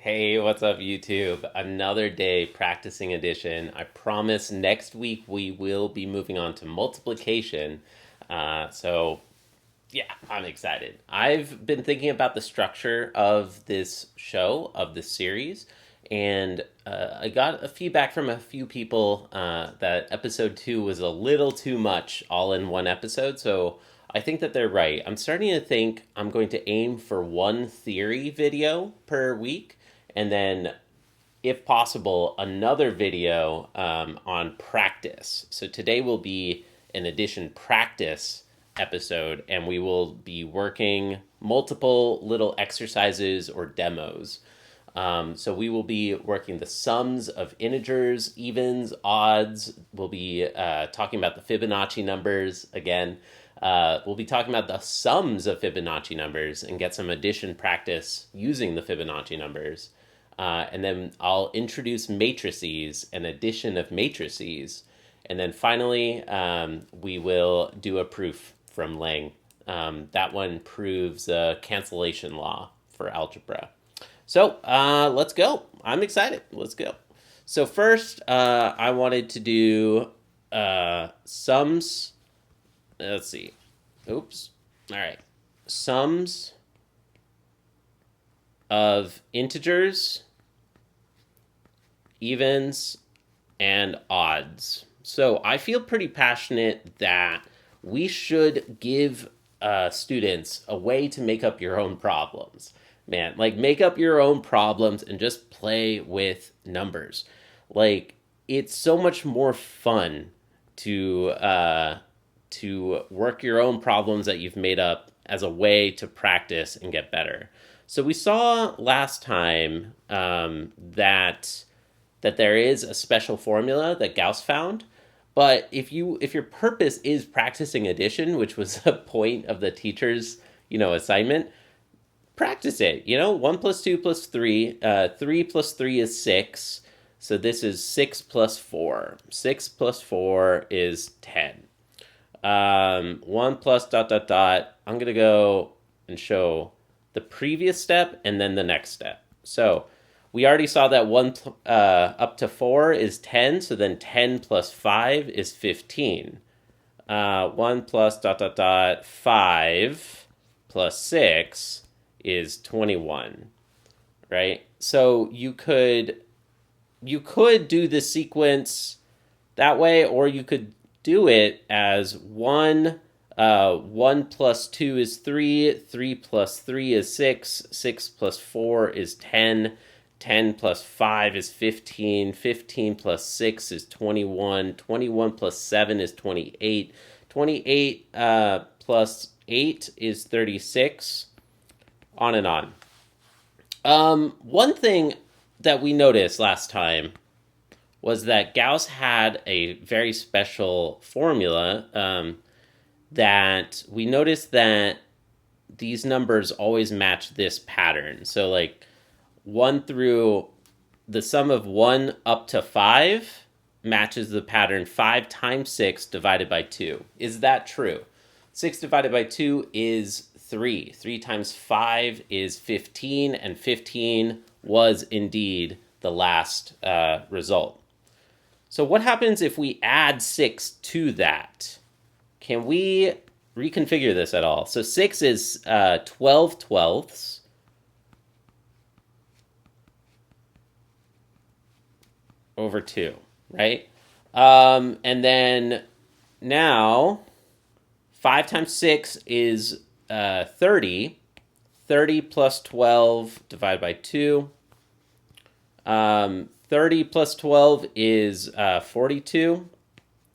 Hey, what's up, YouTube? Another day practicing addition. I promise next week we will be moving on to multiplication. So, yeah, I'm excited. I've been thinking about the structure of this show, of this series, and I got a feedback from a few people that episode two was a little too much all in one episode. So, I think that they're right. I'm starting to think I'm going to aim for one theory video per week and then, if possible, another video on practice. So today will be an addition practice episode, and we will be working multiple little exercises or demos. So we will be working the sums of integers, evens, odds. We'll be talking about the Fibonacci numbers again. We'll be talking about the sums of Fibonacci numbers and get some addition practice using the Fibonacci numbers. And then I'll introduce matrices and addition of matrices. And then finally, we will do a proof from Lang. That one proves a cancellation law for algebra. So let's go. I'm excited. Let's go. So first, I wanted to do sums. Let's see. Oops. All right. Sums of integers, evens, and odds. So I feel pretty passionate that we should give students a way to make up your own problems. Man, like make up your own problems and just play with numbers. Like it's so much more fun to work your own problems that you've made up as a way to practice and get better. So we saw last time that there is a special formula that Gauss found, but if your purpose is practicing addition, which was a point of the teacher's assignment, practice it. 1 plus 2 plus 3, 3 plus 3 is 6. So this is 6 plus 4. 6 plus 4 is 10. 1 plus dot dot dot. I'm gonna go and show the previous step and then the next step. So we already saw that 1 up to 4 is 10, so then 10 plus 5 is 15. 1 plus dot dot dot 5 plus 6 is 21, right? So you could do the sequence that way, or you could do it as 1 plus 2 is 3, 3 plus 3 is 6, 6 plus 4 is 10, 10 plus 5 is 15, 15 plus 6 is 21, 21 plus 7 is 28, 28 plus 8 is 36, on and on. One thing that we noticed last time was that Gauss had a very special formula that we noticed that these numbers always match this pattern. So like 1 through the sum of 1 up to 5 matches the pattern 5 times 6 divided by 2. Is that true? 6 divided by 2 is 3. 3 times 5 is 15, and 15 was indeed the last result. So what happens if we add 6 to that? Can we reconfigure this at all? So 6 is 12 twelfths. Over 2, right? And then now 5 times 6 is 30. 30 plus 12 divided by 2. 30 plus 12 is 42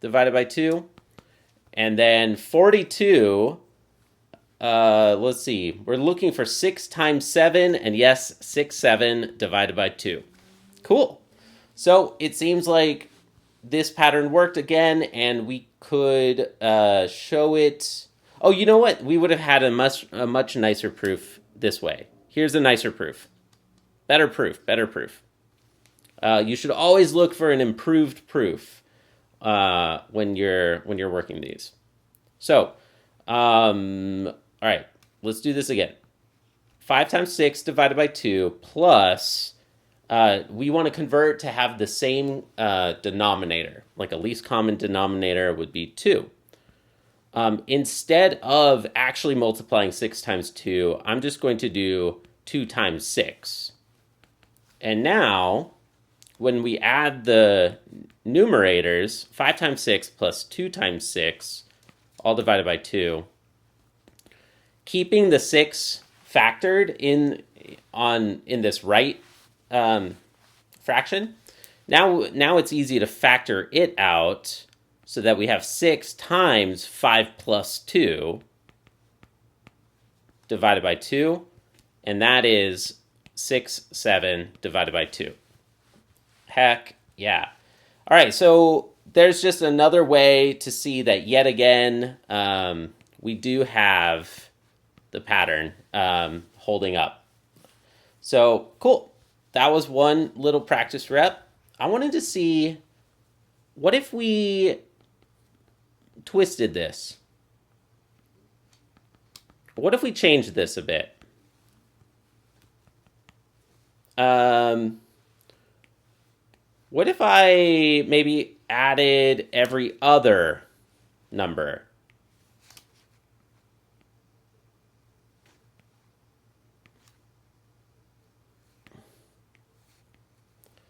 divided by 2. And then 42, let's see, we're looking for 6 times 7, and yes, 6, 7 divided by 2. Cool. So it seems like this pattern worked again, and we could show it. Oh, you know what? We would have had a much nicer proof this way. Here's a nicer proof. Better proof, better proof. You should always look for an improved proof when you're working these. So, all right, let's do this again. 5 times 6 divided by 2 plus we want to convert to have the same denominator. Like a least common denominator would be 2. Instead of actually multiplying 6 times 2, I'm just going to do 2 times 6. And now, when we add the numerators, 5 times 6 plus 2 times 6, all divided by 2, keeping the 6 factored in this right fraction, now it's easy to factor it out so that we have 6 times 5 plus 2 divided by 2, and that is 6, 7 divided by 2. Heck yeah. All right, so there's just another way to see that yet again, we do have the pattern holding up. So cool. That was one little practice rep. I wanted to see, what if we twisted this? What if we changed this a bit? What if I maybe added every other number?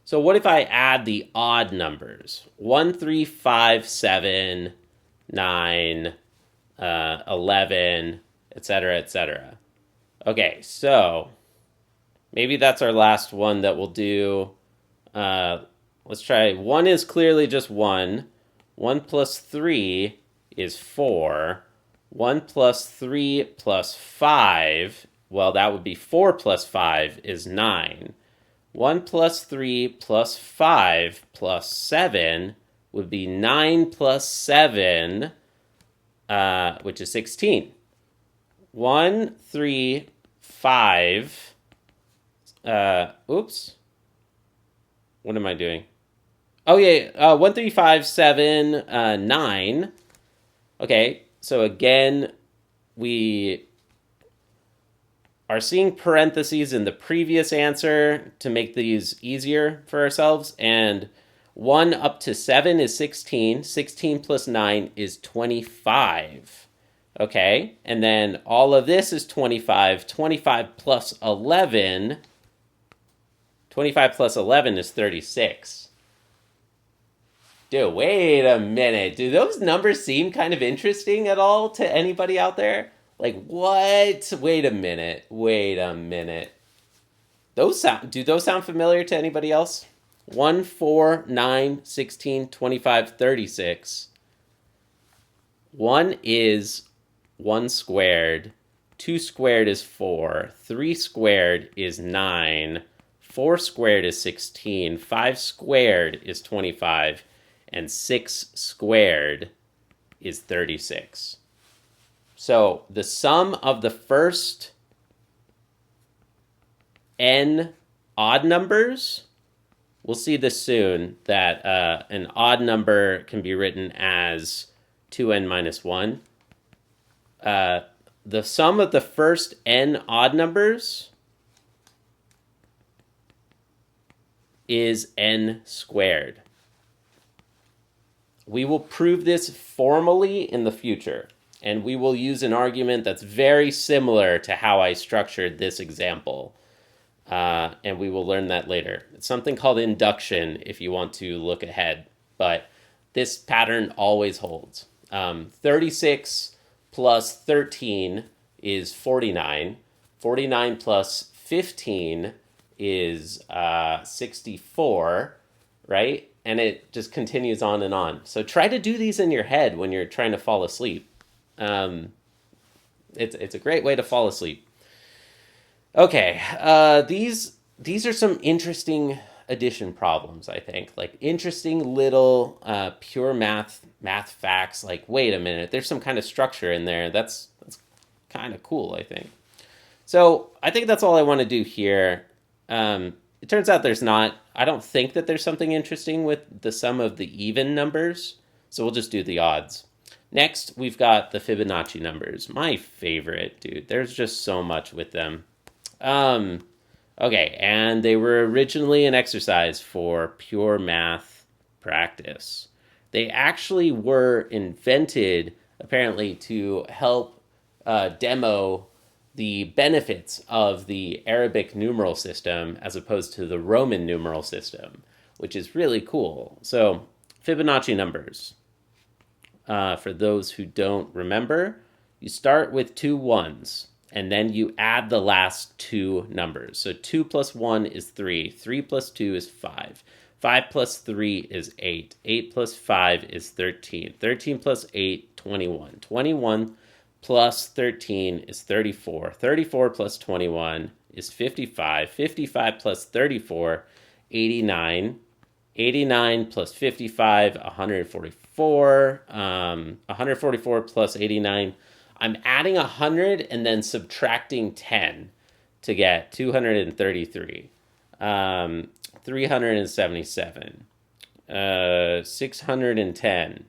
So what if I add the odd numbers? 1, 3, 5, 7, 9, 11, etc., etc. Okay, so maybe that's our last one that we'll do. Let's try. 1 is clearly just 1. 1 plus 3 is 4. 1 plus 3 plus 5, well, that would be 4 plus 5 is 9. 1 plus 3 plus 5 plus 7 would be 9 plus 7, which is 16. 1, 3, 5, oops. What am I doing? Oh, yeah, 1, 3, 5, 7, 9. Okay, so again, we are seeing parentheses in the previous answer to make these easier for ourselves. And 1 up to 7 is 16. 16 plus 9 is 25. Okay, and then all of this is 25. 25 plus 11. 25 plus 11 is 36. Dude, wait a minute. Do those numbers seem kind of interesting at all to anybody out there? Like, what? Wait a minute. Do those sound familiar to anybody else? 1, 4, 9, 16, 25, 36. 1 is 1 squared. 2 squared is 4. 3 squared is 9. 4 squared is 16. 5 squared is 25. And 6 squared is 36. So the sum of the first n odd numbers, we'll see this soon, that an odd number can be written as 2n minus 1. The sum of the first n odd numbers is n squared. We will prove this formally in the future, and we will use an argument that's very similar to how I structured this example, and we will learn that later. It's something called induction if you want to look ahead, but this pattern always holds. 36 plus 13 is 49. 49 plus 15 is 64, right? And it just continues on and on. So try to do these in your head when you're trying to fall asleep. It's a great way to fall asleep. Okay, these are some interesting addition problems, I think. Like interesting little pure math facts. Like, wait a minute, there's some kind of structure in there. That's kind of cool, I think. So I think that's all I want to do here. It turns out there's not. I don't think that there's something interesting with the sum of the even numbers, so we'll just do the odds. Next, we've got the Fibonacci numbers. My favorite, dude. There's just so much with them. Okay, and they were originally an exercise for pure math practice. They actually were invented, apparently, to help demo the benefits of the Arabic numeral system as opposed to the Roman numeral system, which is really cool. So, Fibonacci numbers. For those who don't remember, you start with two ones and then you add the last two numbers. So 2 plus 1 is 3. 3 plus 2 is 5. 5 plus 3 is 8. 8 plus 5 is 13. 13 plus 8, 21. 21 plus 13 is 34. 34 plus 21 is 55. 55 plus 34, 89. 89 plus 55, 144. 144 plus 89. I'm adding 100 and then subtracting 10 to get 233. 377. 610.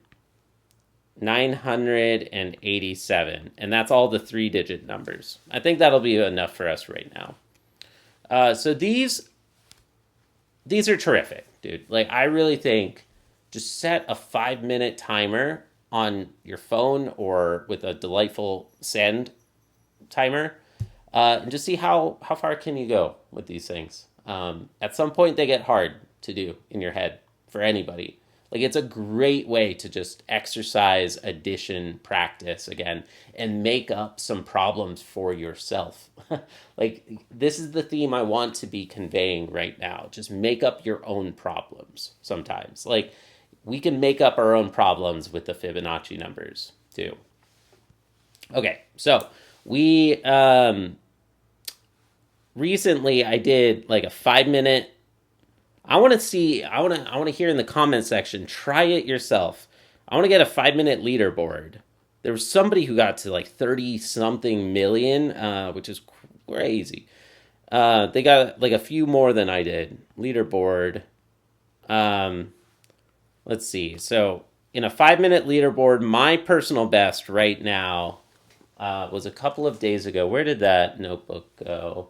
987. And that's all the 3-digit numbers. I think that'll be enough for us right now. So these are terrific, dude. Like, I really think just set a 5-minute timer on your phone or with a delightful send timer, and just see how far can you go with these things. At some point, they get hard to do in your head for anybody. Like, it's a great way to just exercise addition practice again and make up some problems for yourself. Like, this is the theme I want to be conveying right now. Just make up your own problems sometimes. Like, we can make up our own problems with the Fibonacci numbers too. Okay, so we recently I did like a 5-minute. I want to hear in the comment section, try it yourself. I want to get a 5-minute leaderboard. There was somebody who got to like 30 something million, which is crazy. They got like a few more than I did. Leaderboard. Let's see. So in a 5-minute leaderboard, my personal best right now was a couple of days ago. Where did that notebook go?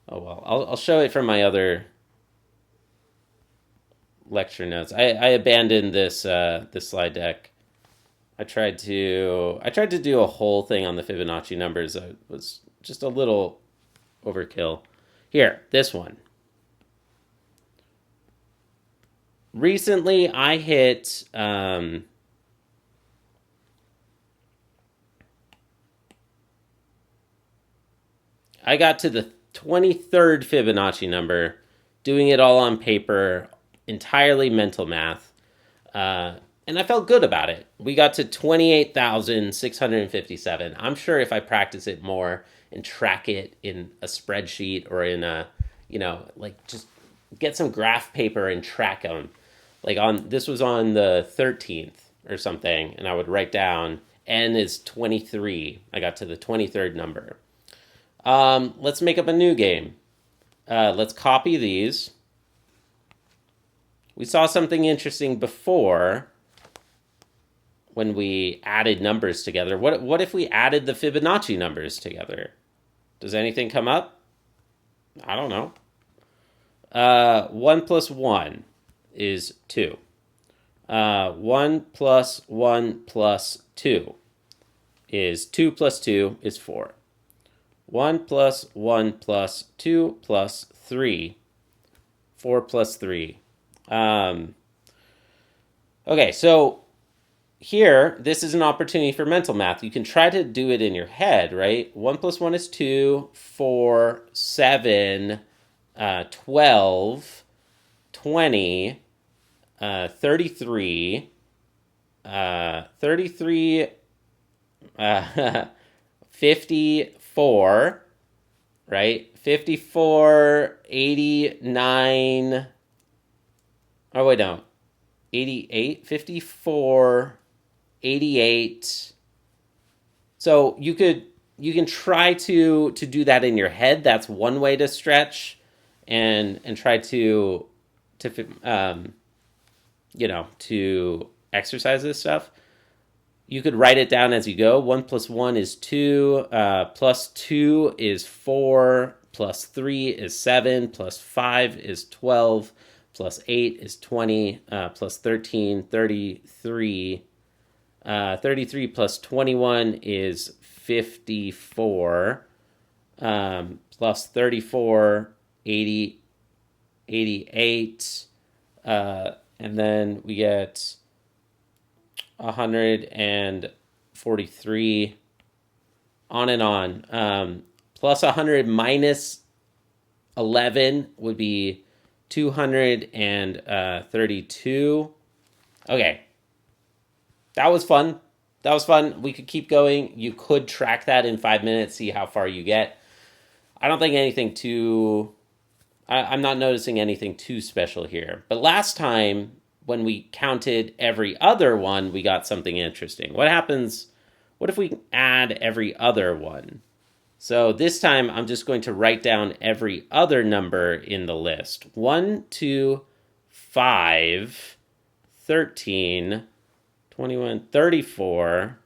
Oh, well, I'll show it from my other lecture notes. I abandoned this this slide deck. I tried to do a whole thing on the Fibonacci numbers. It was just a little overkill. Here, this one. Recently, I hit I got to the 23rd Fibonacci number, doing it all on paper, entirely mental math, and I felt good about it. We got to 28,657. I'm sure if I practice it more and track it in a spreadsheet or in a, like just get some graph paper and track them. Like this was on the 13th or something, and I would write down N is 23. I got to the 23rd number. Let's make up a new game. Let's copy these. We saw something interesting before when we added numbers together. What if we added the Fibonacci numbers together? Does anything come up? I don't know. 1 plus 1 is 2. 1 plus 1 plus 2 is 2 plus 2 is 4. 1 plus 1 plus 2 plus 3. 4 plus 3. Okay, so here, this is an opportunity for mental math. You can try to do it in your head, right? 1 plus 1 is 2, 4, 7, 12, 20, 33, 54, right? 54, 89, oh wait, no, 88, 54, 88. So you can try to do that in your head. That's one way to stretch and try to exercise this stuff. You could write it down as you go. 1 plus 1 is 2, plus 2 is 4, plus 3 is 7, plus 5 is 12, plus 8 is 20, plus 13, 33. 33 plus 21 is 54, plus 34, 80, 88, and then we get 143, on and on. Plus 100 minus 11 would be 232. Okay. That was fun. That was fun. We could keep going. You could track that in 5 minutes, see how far you get. I don't think anything too... I'm not noticing anything too special here. But last time, when we counted every other one, we got something interesting. What happens... What if we add every other one? So this time, I'm just going to write down every other number in the list. 1, 2, 5, 13, 21, 34,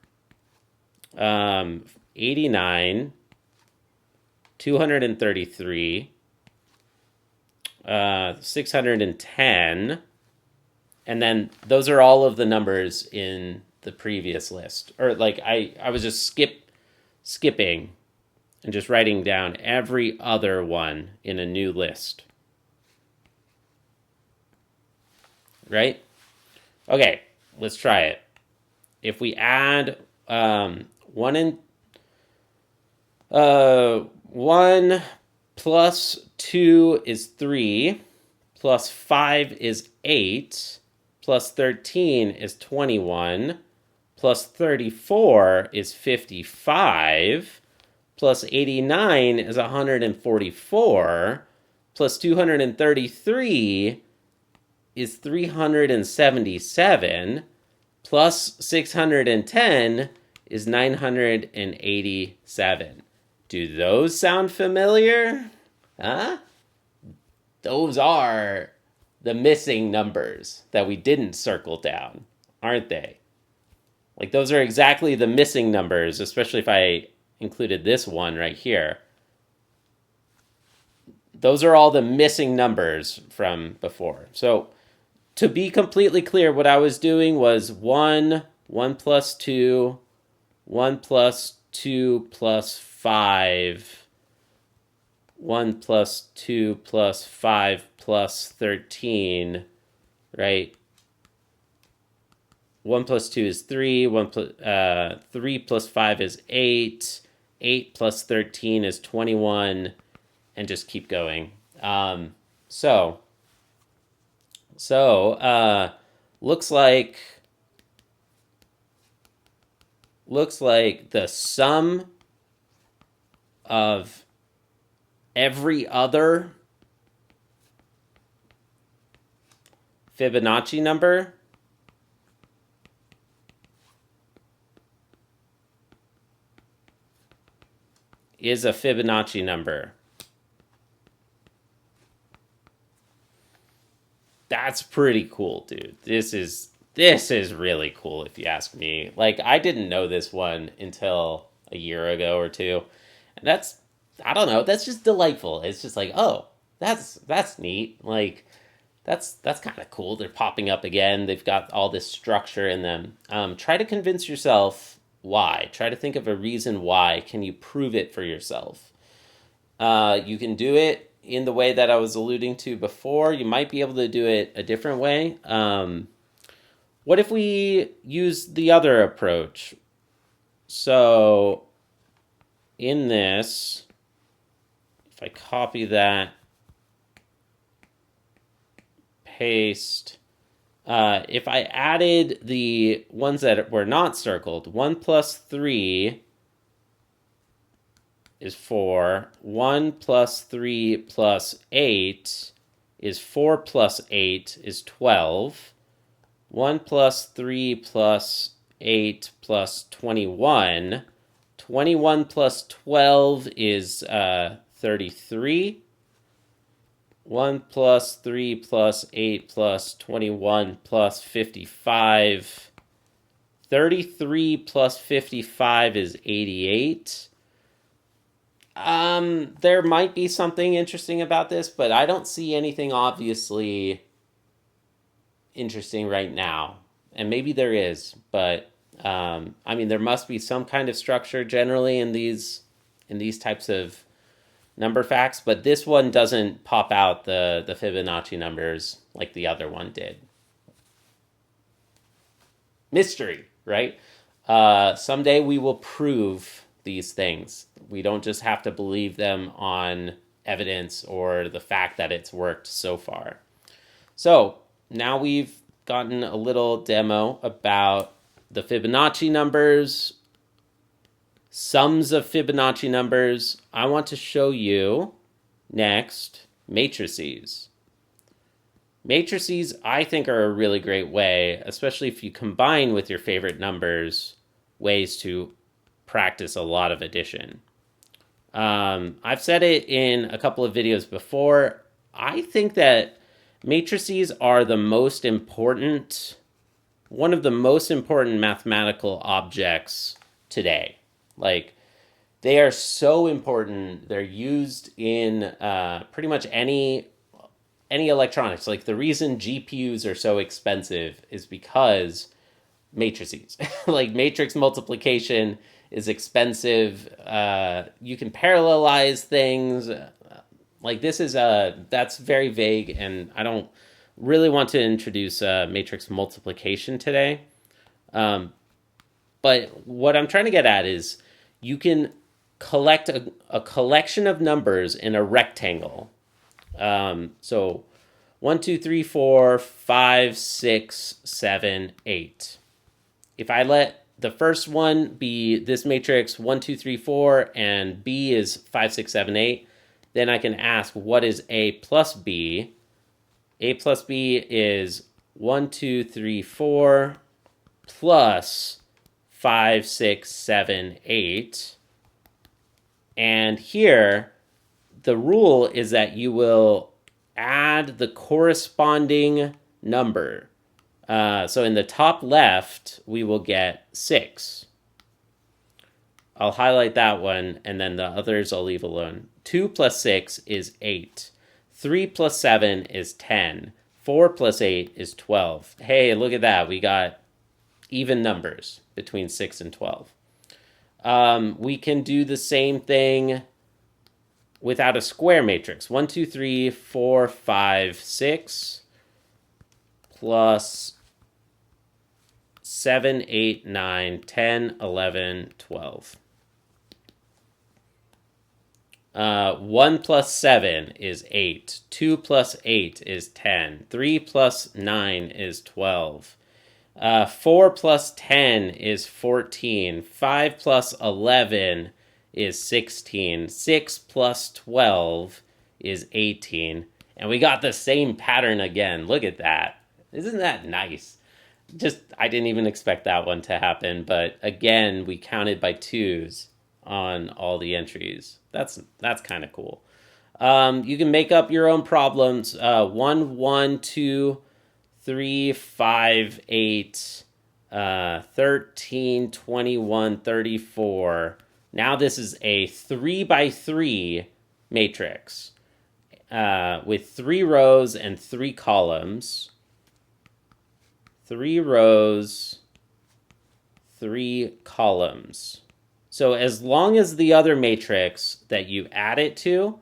89, 233, 610, and then those are all of the numbers in the previous list. Or like I was just skipping and just writing down every other one in a new list. Right? Okay, let's try it. If we add 1 plus 2 is 3, plus 5 is 8, plus 13 is 21, plus 34 is 55, plus 89 is 144, plus 233 is 377, plus 610 is 987. Do those sound familiar? Huh? Those are the missing numbers that we didn't circle down, aren't they? Like, those are exactly the missing numbers, especially if I included this one right here. Those are all the missing numbers from before. So, to be completely clear, what I was doing was 1 plus 2, 1 plus 2 plus 5, 1 plus 2 plus 5 plus 13, right? 1 plus 2 is 3, 3 plus 5 is 8, 8 plus 13 is 21, and just keep going. So looks like the sum of every other Fibonacci number is a Fibonacci number. That's pretty cool, dude. This is really cool if you ask me. Like, I didn't know this one until a year ago or two. And that's, I don't know, that's just delightful. It's just like, oh, that's neat. Like, that's kind of cool. They're popping up again. They've got all this structure in them. Try to convince yourself why. Try to think of a reason why. Can you prove it for yourself? You can do it in the way that I was alluding to before. You might be able to do it a different way. What if we use the other approach? So in this, if I copy that, paste, if I added the ones that were not circled, 1 plus 3 is 4. 1 plus 3 plus 8 is 4 plus 8 is 12. 1 plus 3 plus 8 plus 21. 21 plus 12 is 33. 1 plus 3 plus 8 plus 21 plus 55. 33 plus 55 is 88. There might be something interesting about this, but I don't see anything obviously interesting right now. And maybe there is, but I mean, there must be some kind of structure generally in these types of number facts. But this one doesn't pop out the Fibonacci numbers like the other one did. Mystery, right? Someday we will prove these things. We don't just have to believe them on evidence or the fact that it's worked so far. So now we've gotten a little demo about the Fibonacci numbers, sums of Fibonacci numbers. I want to show you next matrices. Matrices, I think, are a really great way, especially if you combine with your favorite numbers, ways to practice a lot of addition. I've said it in a couple of videos before. I think that matrices are the most important, one of the most important mathematical objects today. Like, they are so important. They're used in pretty much any electronics. Like, the reason GPUs are so expensive is because matrices. Like, matrix multiplication is expensive. You can parallelize things. Like, this is that's very vague, and I don't really want to introduce matrix multiplication today. But what I'm trying to get at is you can collect a collection of numbers in a rectangle. So 1, 2, 3, 4, 5, 6, 7, 8. If I let the first one be this matrix 1, 2, 3, 4, and B is 5, 6, 7, 8, then I can ask what is A plus B. A plus B is 1, 2, 3, 4 plus 5, 6, 7, 8. And here, the rule is that you will add the corresponding number. So in the top left, we will get 6. I'll highlight that one, and then the others I'll leave alone. 2 plus 6 is 8. 3 plus 7 is 10. 4 plus 8 is 12. Hey, look at that. We got even numbers between 6 and 12. We can do the same thing without a square matrix. 1, 2, 3, 4, 5, 6 plus 7, 8, 9, 10, 11, 12. 1 plus 7 is 8. 2 plus 8 is 10. 3 plus 9 is 12. 4 plus 10 is 14. 5 plus 11 is 16. 6 plus 12 is 18. And we got the same pattern again. Look at that. Isn't that nice? I didn't even expect that one to happen. But again, we counted by twos on all the entries. That's kind of cool. You can make up your own problems. 1, 1, 2, 3, 5, 8, 13, 21, 34. Now this is a 3 by 3 matrix with 3 rows and 3 columns. 3 rows, 3 columns. So as long as the other matrix that you add it to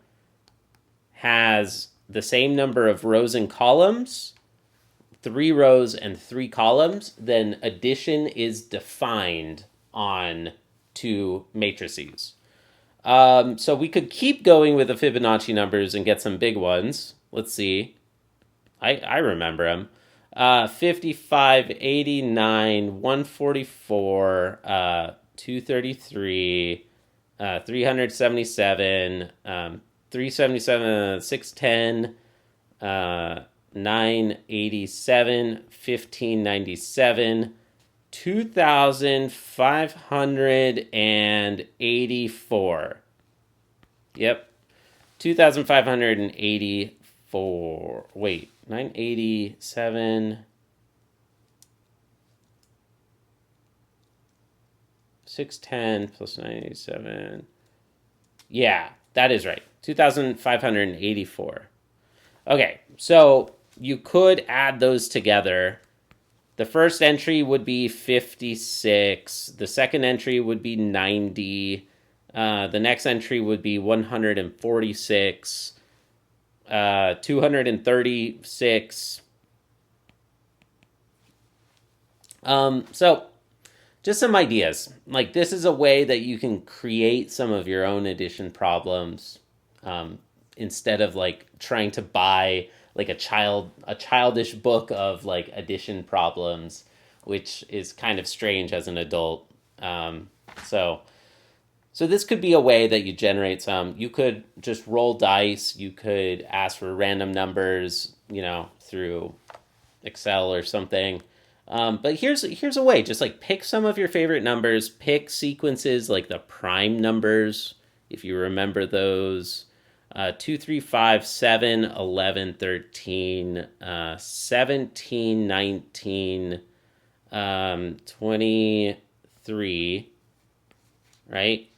has the same number of rows and columns, 3 rows and 3 columns, then addition is defined on 2 matrices. So we could keep going with the Fibonacci numbers and get some big ones. Let's see. I remember them. 55, 89, 144, 233, 377, 377, 610, 987, 1597, 2,584. Yep. 2,584. Wait, 987. 610 plus 987. Yeah, that is right. 2,584. Okay, so you could add those together. The first entry would be 56. The second entry would be 90. The next entry would be 146. 236. So just some ideas. Like this is a way that you can create some of your own addition problems, instead of like trying to buy like a childish book of like addition problems, which is kind of strange as an adult. So so this could be a way that you generate some. You could just roll dice. You could ask for random numbers, through Excel or something. But here's a way. Just like pick some of your favorite numbers. Pick sequences like the prime numbers, if you remember those. 2, 3, 5, 7, 11, 13, 17, 19, 23, right?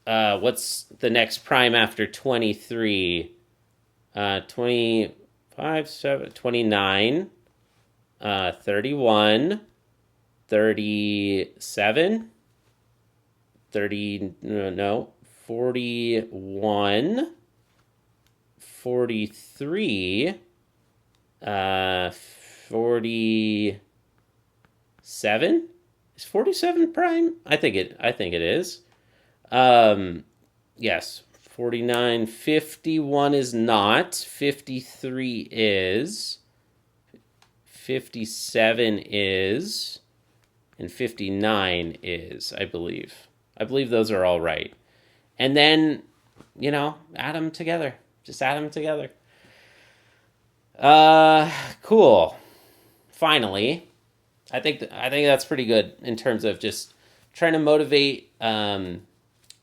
What's the next prime after 23? 25, 7, 29, 31, 37, 30, no, 41, 43, 47. Is 47 prime? I think it is. Yes, 49, 51 is not, 53 is, 57 is, and 59 is, I believe. I believe those are all right. And then, add them together. Just add them together. Cool. Finally, I think that's pretty good in terms of just trying to motivate,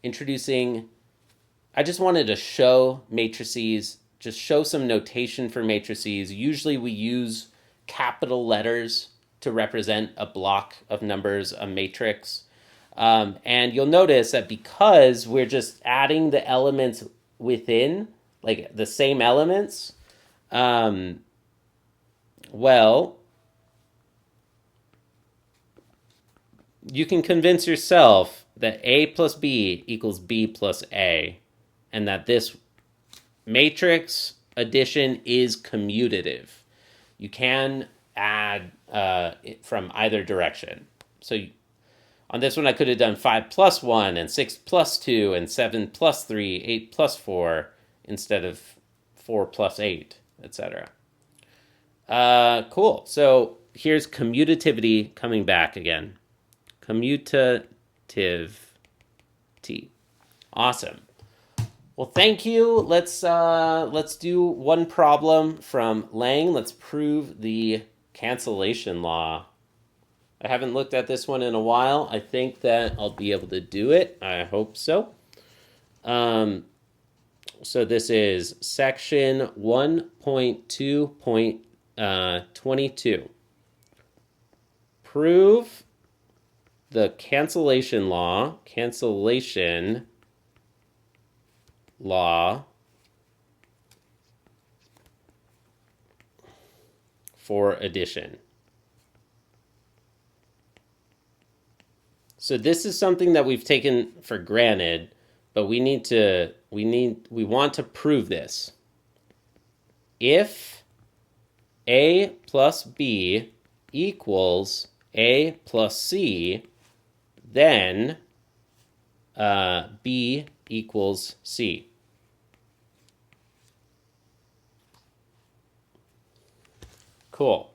introducing. I just wanted to show matrices, just show some notation for matrices. Usually we use capital letters to represent a block of numbers, a matrix. And you'll notice that because we're just adding the elements within, like the same elements, well, you can convince yourself that A plus B equals B plus A, and that this matrix addition is commutative. You can add from either direction. So on this one, I could have done 5 plus 1, and 6 plus 2, and 7 plus 3, 8 plus 4, instead of 4 plus 8, etc. Cool. So here's commutativity coming back again. Commutativity. Awesome. Well, thank you. Let's do one problem from Lang. Let's prove the cancellation law. I haven't looked at this one in a while. I think that I'll be able to do it. I hope so. So this is section 1.2.22. Prove the cancellation law for addition. So this is something that we've taken for granted, but we want to prove this. If A plus B equals A plus C, then B equals C. Cool.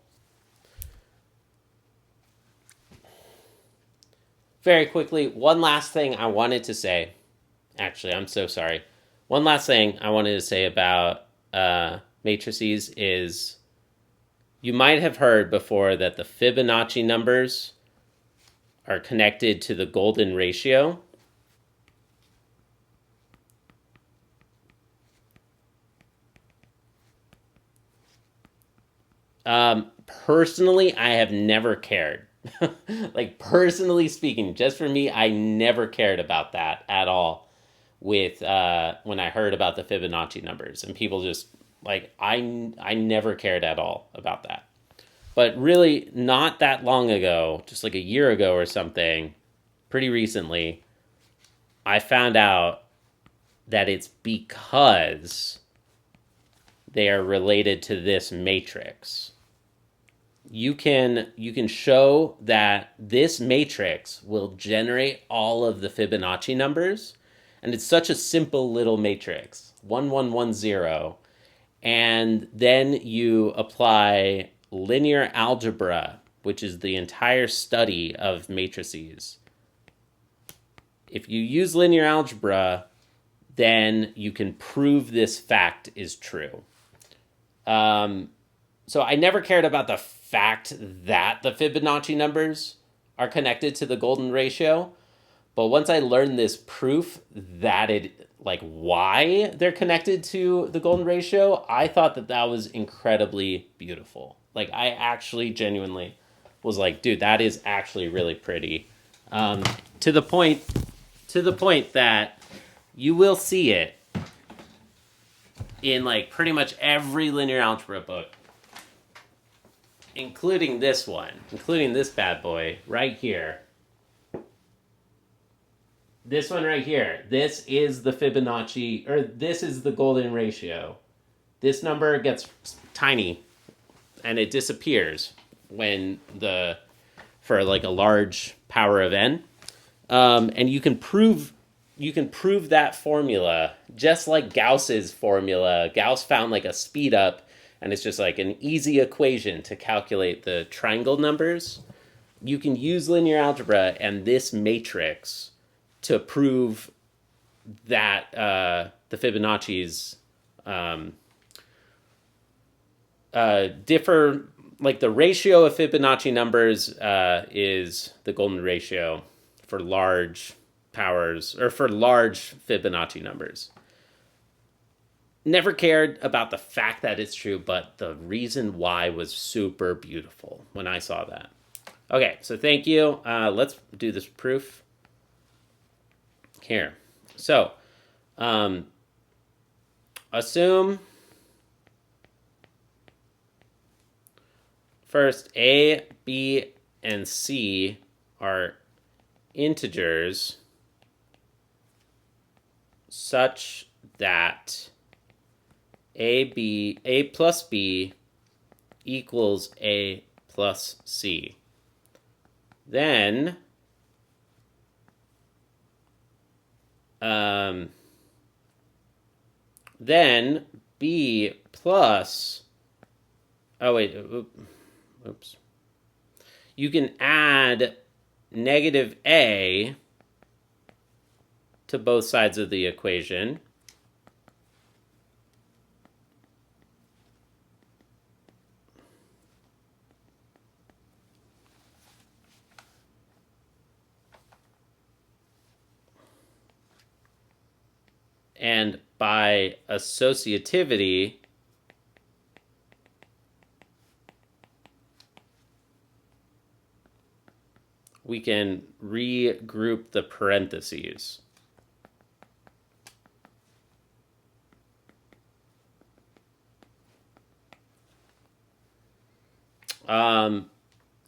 Very quickly, one last thing I wanted to say. Actually, I'm so sorry. One last thing I wanted to say about matrices is you might have heard before that the Fibonacci numbers are connected to the golden ratio. Personally, I have never cared. Like, personally speaking, just for me, I never cared about that at all. with when I heard about the Fibonacci numbers, and people just like I never cared at all about that. But really, not that long ago, just like a year ago or something, pretty recently, I found out that it's because they are related to this matrix. You can show that this matrix will generate all of the Fibonacci numbers, and it's such a simple little matrix, 1110, and then you apply linear algebra, which is the entire study of matrices. If you use linear algebra, then you can prove this fact is true. So I never cared about the fact that the Fibonacci numbers are connected to the golden ratio. But once I learned this proof that like why they're connected to the golden ratio, I thought that that was incredibly beautiful. Like I actually genuinely was like, dude, that is actually really pretty. To the point that you will see it in like pretty much every linear algebra book, including this one, including this bad boy right here. This one right here. This is the Fibonacci, or this is the golden ratio. This number gets tiny and it disappears when for like a large power of n. And you can prove that formula just like Gauss's formula. Gauss found like a speed up, and it's just like an easy equation to calculate the triangle numbers. You can use linear algebra and this matrix to prove that the Fibonacci's differ. Like the ratio of Fibonacci numbers is the golden ratio for large powers, or for large Fibonacci numbers. Never cared about the fact that it's true, but the reason why was super beautiful when I saw that. Okay, so thank you. Let's do this proof here. So, assume first A, B, and C are integers such that A plus B equals A plus C. Then B plus, oops. You can add negative A to both sides of the equation. And by associativity, we can regroup the parentheses.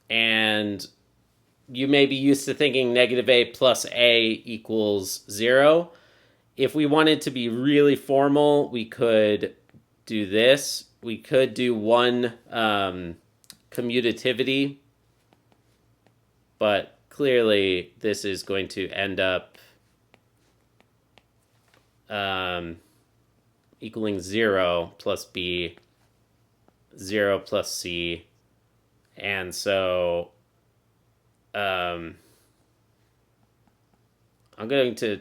And you may be used to thinking negative A plus A equals 0. If we wanted to be really formal, we could do this. We could do one commutativity, but clearly this is going to end up equaling 0 plus B, 0 plus C. And so I'm going to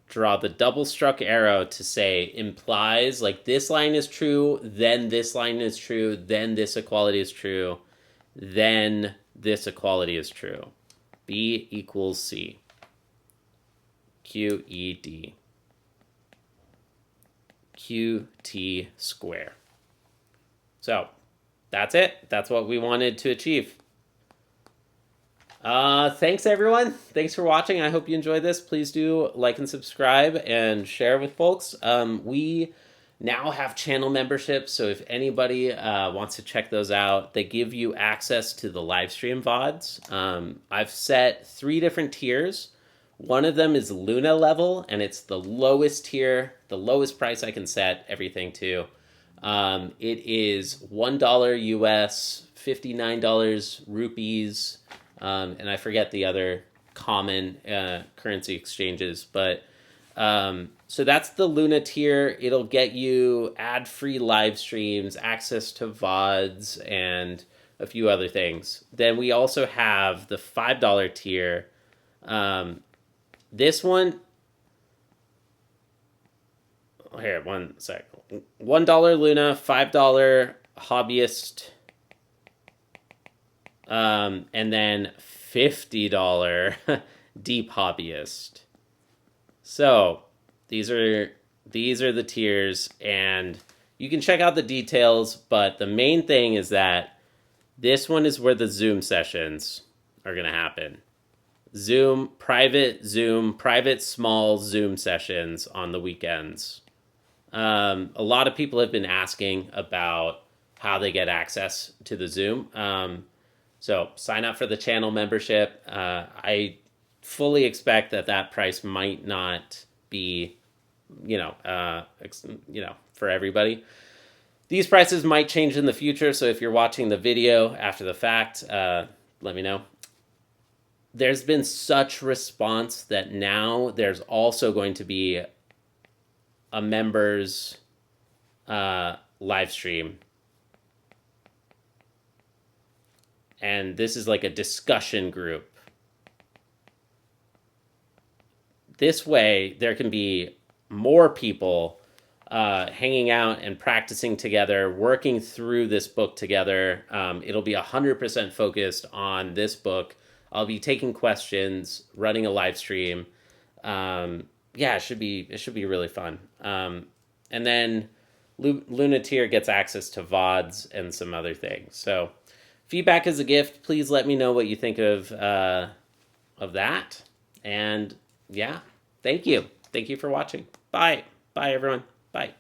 draw the double struck arrow to say implies, like this line is true, then this line is true, then this equality is true, then this equality is true. B equals C. QED. QT square. So that's it. That's what we wanted to achieve. Thanks everyone. Thanks for watching. I hope you enjoyed this. Please do like and subscribe and share with folks. We now have channel memberships, so if anybody wants to check those out, they give you access to the live stream VODs. I've set 3 different tiers. One of them is Luna level, and it's the lowest tier, the lowest price I can set everything to. It is $1 US, $59 rupees, and I forget the other common currency exchanges, but so that's the Luna tier. It'll get you ad-free live streams, access to VODs, and a few other things. Then we also have the $5 tier. This one, here, one sec. $1 Luna, $5 hobbyist, and then $50 deep hobbyist. So these are the tiers, and you can check out the details, but the main thing is that this one is where the Zoom sessions are going to happen. Private small Zoom sessions on the weekends. A lot of people have been asking about how they get access to the Zoom. So sign up for the channel membership. I fully expect that price might not be, for everybody. These prices might change in the future, so if you're watching the video after the fact, let me know. There's been such response that now there's also going to be a members live stream. And this is like a discussion group. This way, there can be more people hanging out and practicing together, working through this book together. It'll be 100% focused on this book. I'll be taking questions, running a live stream. It should be really fun. And then Luna tier gets access to VODs and some other things. So feedback is a gift. Please let me know what you think of that. And yeah, thank you. Thank you for watching. Bye. Bye, everyone. Bye.